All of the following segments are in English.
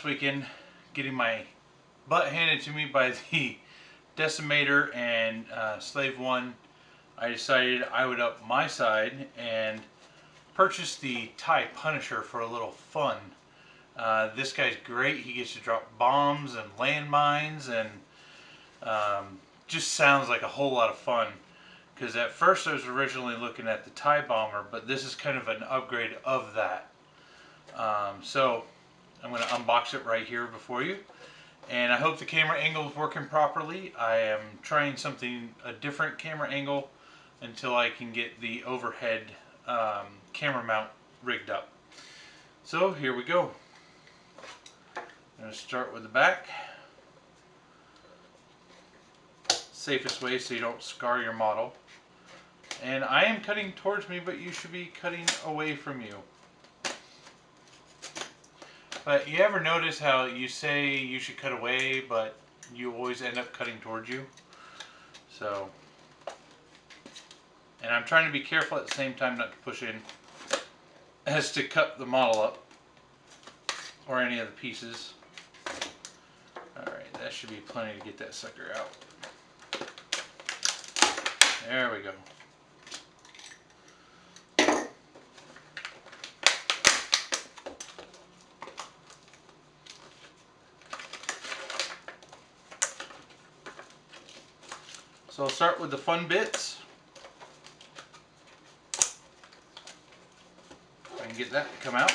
weekend getting my butt handed to me by the Decimator and Slave 1, I decided I would up my side and purchase the TIE Punisher for a little fun. This guy's great. He gets to drop bombs and landmines, and just sounds like a whole lot of fun. Because at first I was originally looking at the TIE Bomber, but this is kind of an upgrade of that. So I'm going to unbox it right here before you. And I hope the camera angle is working properly. I am trying a different camera angle until I can get the overhead camera mount rigged up. So here we go. I'm going to start with the back. Safest way so you don't scar your model. And I am cutting towards me, but you should be cutting away from you. But you ever notice how you say you should cut away, but you always end up cutting towards you? So, and I'm trying to be careful at the same time not to push in as to cut the model up or any of the pieces. Alright, that should be plenty to get that sucker out. There we go. So I'll start with the fun bits. If I can get that to come out.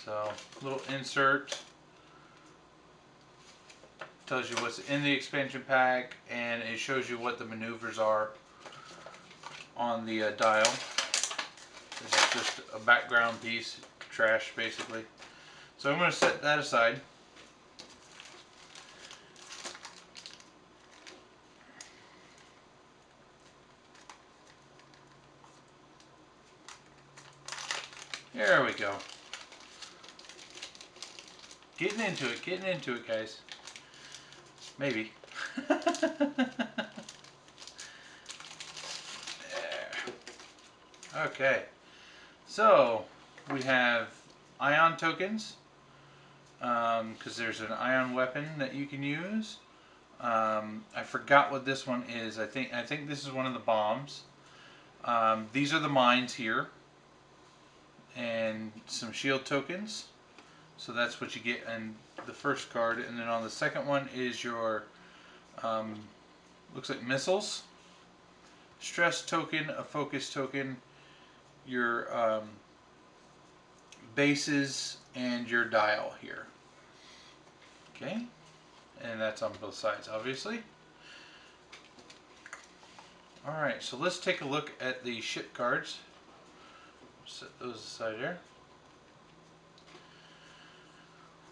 So, little insert. Tells you what's in the expansion pack, and it shows you what the maneuvers are on the dial. This is just a background piece, trash basically. So I'm going to set that aside. There we go. Getting into it, guys. Maybe. There. Okay. So, we have ion tokens, because there's an ion weapon that you can use. I forgot what this one is. I think this is one of the bombs. These are the mines here. And some shield tokens. So that's what you get in the first card. And then on the second one is your, looks like missiles. Stress token, a focus token, your bases, and your dial here. Okay. And that's on both sides, obviously. Alright, so let's take a look at the ship cards. Set those aside there.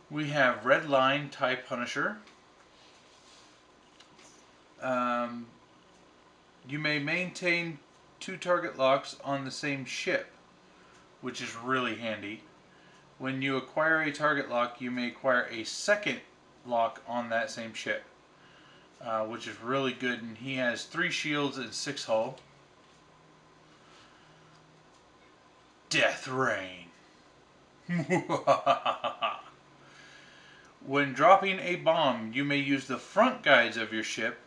We have Red Line TIE Punisher. You may maintain 2 target locks on the same ship, which is really handy. When you acquire a target lock, you may acquire a second lock on that same ship, which is really good. And he has 3 shields and 6 hull. Death Rain. When dropping a bomb, you may use the front guides of your ship.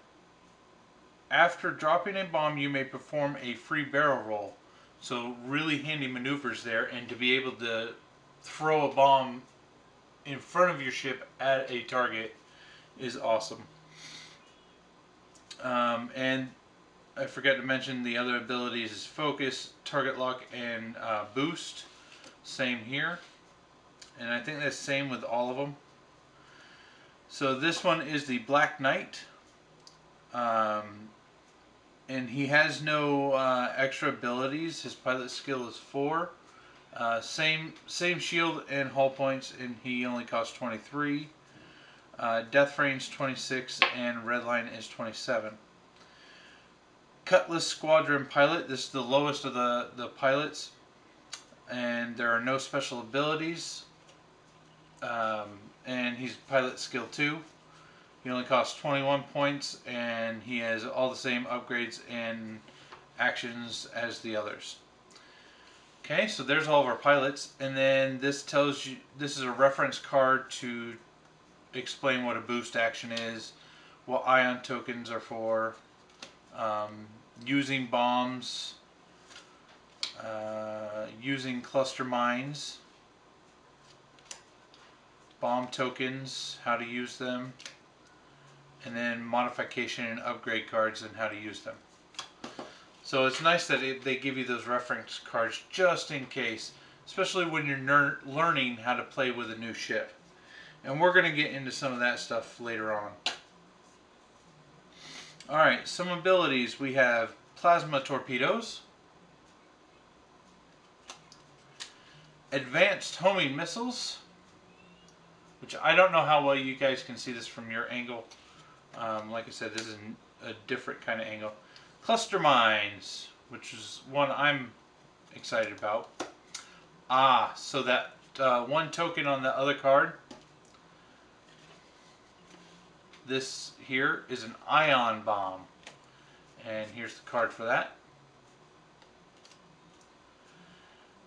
After dropping a bomb, you may perform a free barrel roll. So really handy maneuvers there, and to be able to throw a bomb in front of your ship at a target is awesome. And I forgot to mention the other abilities is focus, target lock, and boost. Same here. And I think that's the same with all of them. So this one is the Black Knight. And he has no extra abilities. His pilot skill is 4. Same shield and hull points, and he only costs 23. Death Rain's 26, and Redline is 27. Cutlass Squadron Pilot. This is the lowest of the pilots, and there are no special abilities. And he's pilot skill 2. He only costs 21 points, and he has all the same upgrades and actions as the others. Okay, so there's all of our pilots, and then this tells you, this is a reference card to explain what a boost action is, what ion tokens are for, using bombs, using cluster mines, bomb tokens, how to use them, and then modification and upgrade cards and how to use them. So it's nice that they give you those reference cards just in case, especially when you're learning how to play with a new ship. And we're going to get into some of that stuff later on. Alright, some abilities. We have plasma torpedoes, advanced homing missiles, which I don't know how well you guys can see this from your angle. Like I said, this is a different kind of angle. Cluster mines, which is one I'm excited about. So that one token on the other card, this here is an ion bomb. And here's the card for that.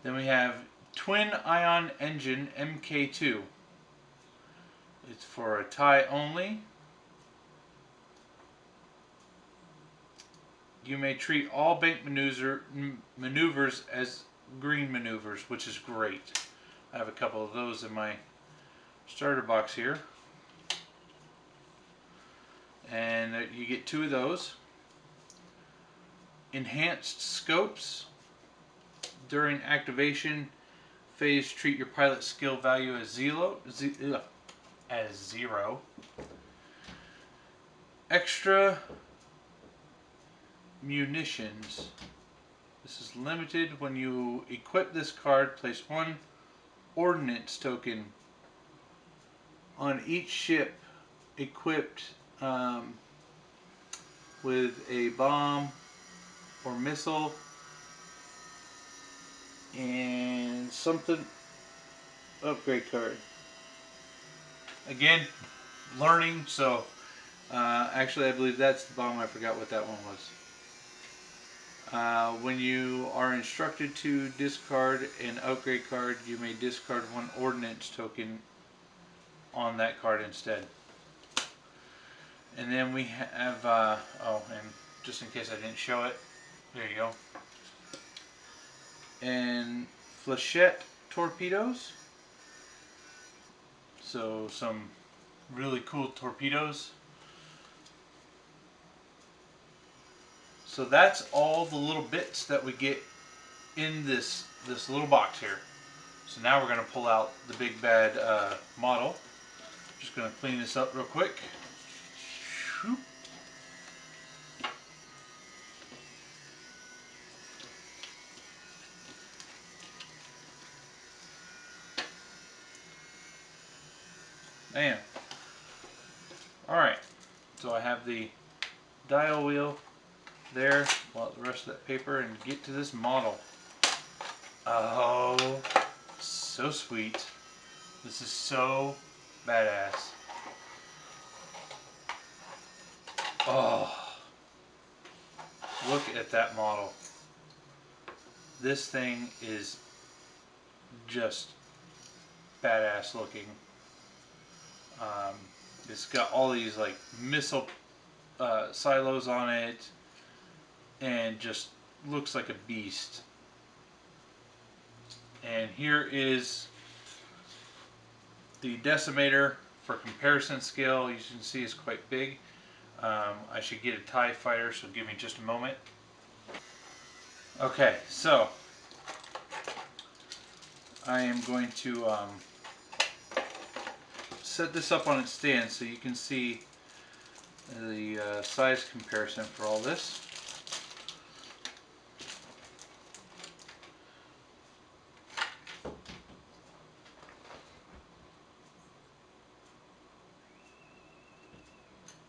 Then we have twin ion engine MK2. It's for a tie only. You may treat all bank maneuvers as green maneuvers, which is great. I have a couple of those in my starter box here. And you get 2 of those. Enhanced scopes. During activation phase, treat your pilot skill value as zero. Extra munitions. This is limited. When you equip this card, place 1 ordnance token on each ship equipped with a bomb or missile and something upgrade card. Again, learning, so actually I believe that's the bomb. I forgot what that one was. When you are instructed to discard an upgrade card, you may discard 1 ordnance token on that card instead. And then we have, and just in case I didn't show it, there you go. And flechette torpedoes. So some really cool torpedoes. So that's all the little bits that we get in this little box here. So now we're going to pull out the big bad model. Just going to clean this up real quick. Bam. Alright, so I have the dial wheel there, pull out the rest of that paper and get to this model. Oh, so sweet. This is so badass. Oh, look at that model. This thing is just badass looking. It's got all these like missile silos on it and just looks like a beast. And here is the decimator for comparison scale. You can see it's quite big. I should get a TIE fighter, so give me just a moment. Okay, so I am going to set this up on its stand so you can see the size comparison for all this.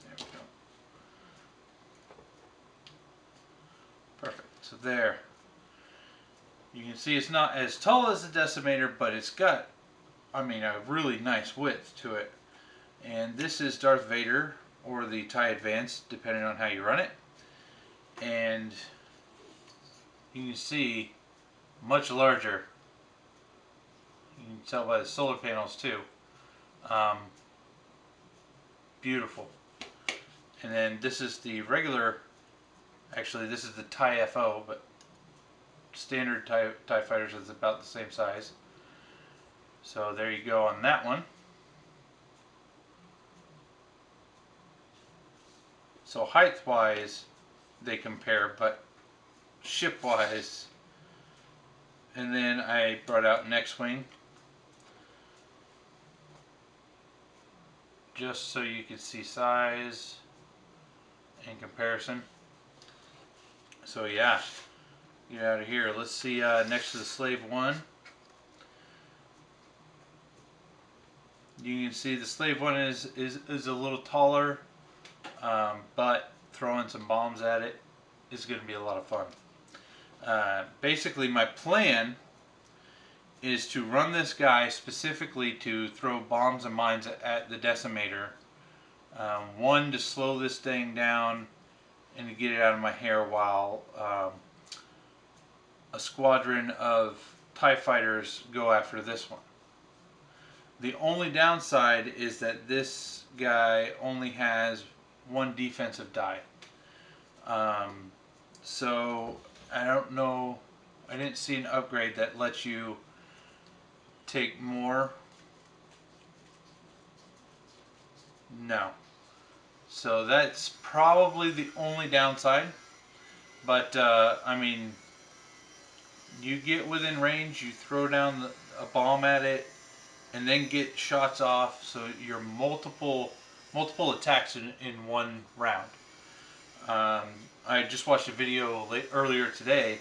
There we go. Perfect. So there. You can see it's not as tall as the decimator, but it's got, I mean, a really nice width to it. And this is Darth Vader, or the TIE Advanced, depending on how you run it. And you can see much larger. You can tell by the solar panels too. Um, Beautiful. And then this is the regular, actually this is the TIE FO, but standard TIE fighters is about the same size. So there you go on that one. So height wise they compare, but ship wise. And then I brought out an X-Wing, just so you could see size and comparison. So yeah, get out of here. Let's see next to the Slave 1. You can see the Slave 1 is a little taller, but throwing some bombs at it is going to be a lot of fun. Basically my plan is to run this guy specifically to throw bombs and mines at the decimator. One, to slow this thing down and to get it out of my hair, while a squadron of TIE fighters go after this one. The only downside is that this guy only has one defensive die. So I don't know, I didn't see an upgrade that lets you take more. No. So that's probably the only downside. But I mean, you get within range, you throw down a bomb at it, and then get shots off, so you're multiple attacks in one round. I just watched a video earlier today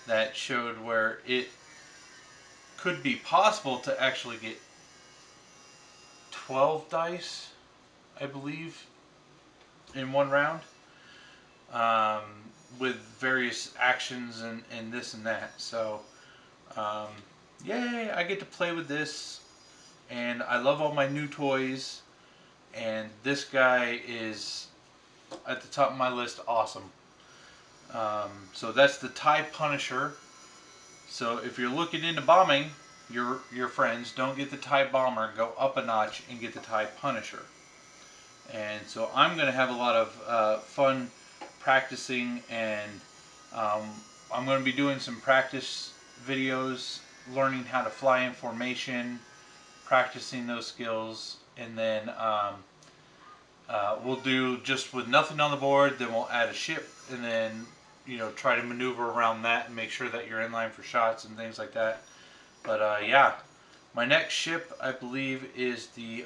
that showed where it could be possible to actually get 12 dice, I believe, in one round, with various actions and this and that. So yay, I get to play with this, and I love all my new toys, and this guy is at the top of my list. Awesome. So that's the TIE Punisher. So if you're looking into bombing your friends, don't get the TIE Bomber, go up a notch and get the TIE Punisher. And so I'm going to have a lot of fun practicing, and I'm going to be doing some practice videos, learning how to fly in formation, practicing those skills, and then we'll do just with nothing on the board, then we'll add a ship, and then try to maneuver around that and make sure that you're in line for shots and things like that. But yeah, my next ship, I believe, is the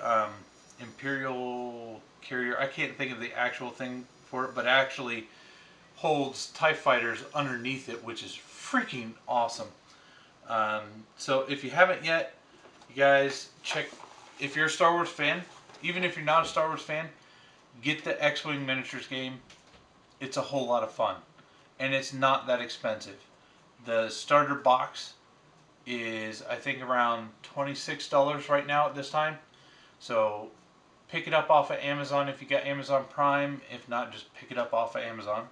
Imperial Carrier. I can't think of the actual thing for it, but actually holds TIE fighters underneath it, which is freaking awesome. So if you haven't yet, you guys check. If you're a Star Wars fan, even if you're not a Star Wars fan, get the X-Wing miniatures game. It's a whole lot of fun, and it's not that expensive. The starter box is, I think, around $26 right now at this time. So pick it up off of Amazon if you got Amazon Prime. If not, just pick it up off of Amazon.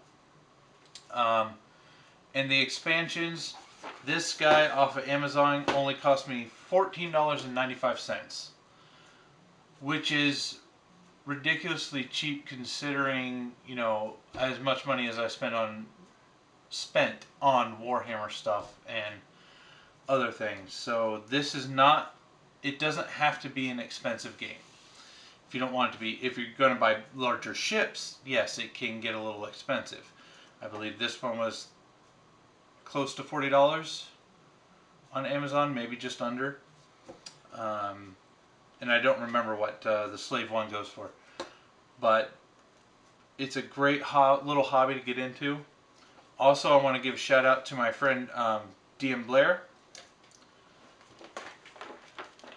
And the expansions, this guy off of Amazon only cost me $14.95, which is ridiculously cheap considering, as much money as I spent on Warhammer stuff and other things. So this is not, it doesn't have to be an expensive game. If you don't want it to be, if you're going to buy larger ships, yes, it can get a little expensive. I believe this one was close to $40 on Amazon, maybe just under. And I don't remember what the Slave 1 goes for. But it's a great little hobby to get into. Also, I want to give a shout out to my friend DMBlair,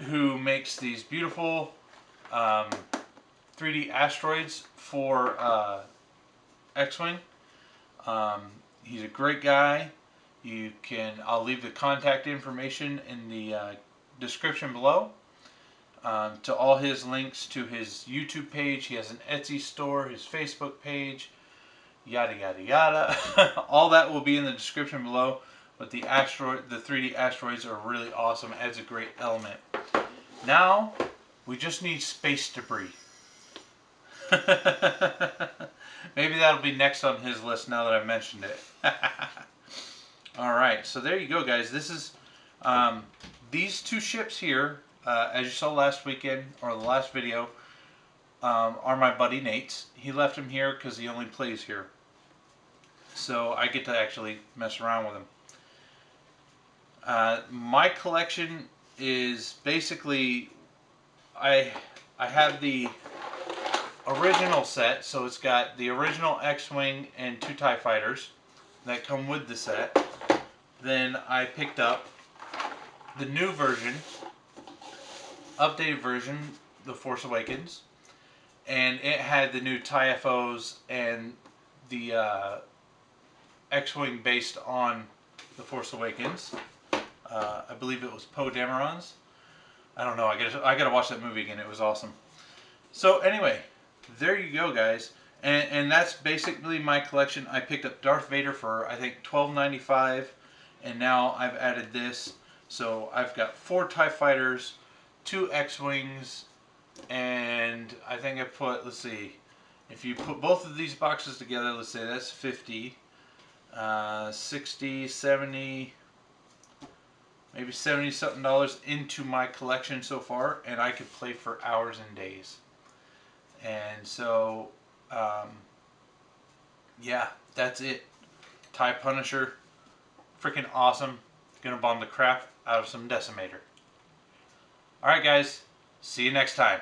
who makes these beautiful 3D asteroids for X-Wing. He's a great guy. I'll leave the contact information in the description below. To all his links to his YouTube page. He has an Etsy store, his Facebook page, yada yada yada. All that will be in the description below. but the 3D asteroids are really awesome. Adds a great element. Now we just need space debris. Maybe that'll be next on his list now that I mentioned it. Alright, so there you go, guys. This is these two ships here, as you saw last weekend, or the last video, are my buddy Nate's. He left him here because he only plays here. So I get to actually mess around with him. My collection is basically, I have the original set, so it's got the original X-Wing and 2 TIE Fighters that come with the set. Then I picked up the new version, updated version, The Force Awakens, and it had the new TIE FOs and the X-Wing based on The Force Awakens. I believe it was Poe Dameron's. I don't know, I gotta watch that movie again, it was awesome. So anyway, there you go, guys, and that's basically my collection. I picked up Darth Vader for I think $12.95, and now I've added this, so I've got 4 TIE Fighters, 2 X-Wings, and I think I put, let's see, if you put both of these boxes together, let's say that's 50, 60, 70, maybe 70 something dollars into my collection so far, and I could play for hours and days. And so, yeah, that's it. TIE Punisher, freaking awesome. Gonna bomb the crap out of some Decimator. Alright guys, see you next time.